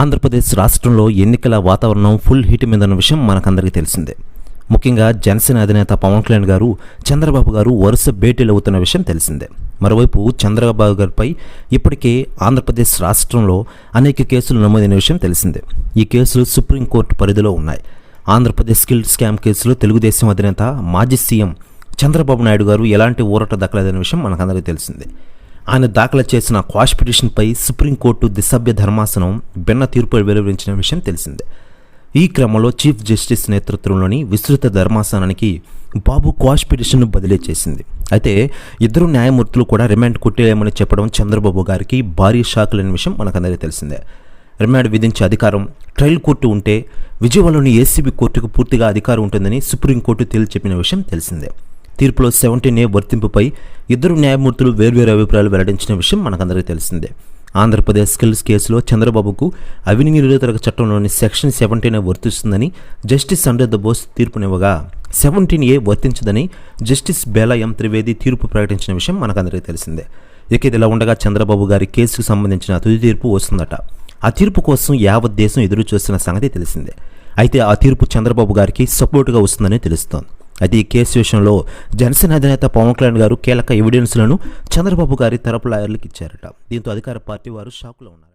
ఆంధ్రప్రదేశ్ రాష్ట్రంలో ఎన్నికల వాతావరణం ఫుల్ హీట్ మీద ఉన్న విషయం మనకందరికీ తెలిసిందే. ముఖ్యంగా జనసేన అధినేత పవన్ కళ్యాణ్ గారు, చంద్రబాబు గారు వరుస భేటీలు అవుతున్న విషయం తెలిసిందే. మరోవైపు చంద్రబాబు గారిపై ఇప్పటికే ఆంధ్రప్రదేశ్ రాష్ట్రంలో అనేక కేసులు నమోదైన విషయం తెలిసిందే. ఈ కేసులు సుప్రీంకోర్టు పరిధిలో ఉన్నాయి. ఆంధ్రప్రదేశ్ స్కిల్ స్కామ్ కేసులో తెలుగుదేశం అధినేత మాజీ సీఎం చంద్రబాబు నాయుడు గారు ఎలాంటి ఊరట దక్కలేదనే విషయం మనకందరికీ తెలిసిందే. ఆయన దాఖలు చేసిన క్వాష్ పిటిషన్పై సుప్రీంకోర్టు దిసభ్య ధర్మాసనం భిన్న తీర్పు వెలువరించిన విషయం తెలిసిందే. ఈ క్రమంలో చీఫ్ జస్టిస్ నేతృత్వంలోని విస్తృత ధర్మాసనానికి బాబు క్వాష్ పిటిషన్ను బదిలీ చేసింది. అయితే ఇద్దరు న్యాయమూర్తులు కూడా రిమాండ్ కొట్టేయమని చెప్పడం చంద్రబాబు గారికి భారీ షాక్ లేని విషయం మనకందరికీ తెలిసిందే. రిమాండ్ విధించే అధికారం ట్రయల్ కోర్టు ఉంటే విజయవాడలోని ఏసీబీ కోర్టుకు పూర్తిగా అధికారం ఉంటుందని సుప్రీంకోర్టు తేల్చి చెప్పిన విషయం తెలిసిందే. తీర్పులో 17A వర్తింపుపై ఇద్దరు న్యాయమూర్తులు వేర్వేరు అభిప్రాయాలు వెల్లడించిన విషయం మనకందరికీ తెలిసిందే. ఆంధ్రప్రదేశ్ స్కిల్స్ కేసులో చంద్రబాబుకు అవినీతి నిరోధక చట్టంలోని సెక్షన్ 17A వర్తిస్తుందని జస్టిస్ అనిరుద్ధ బోస్ తీర్పునివ్వగా 17A వర్తించదని జస్టిస్ బేలా ఎం త్రివేది తీర్పు ప్రకటించిన విషయం మనకందరికీ తెలిసిందే. ఇక ఇదిలా ఉండగా చంద్రబాబు గారి కేసుకు సంబంధించిన తుది తీర్పు వస్తుందట. ఆ తీర్పు కోసం యావత్ దేశం ఎదురు చూస్తున్న సంగతి తెలిసిందే. అయితే ఆ తీర్పు చంద్రబాబు గారికి సపోర్టుగా వస్తుందని తెలుస్తోంది. అయితే ఈ కేసు విషయంలో జనసేన అధినేత పవన్ కళ్యాణ్ గారు కీలక ఎవిడెన్స్లను చంద్రబాబు గారి తరపు లాయర్లకు ఇచ్చారట. దీంతో అధికార పార్టీ వారు షాక్లో ఉన్నారు.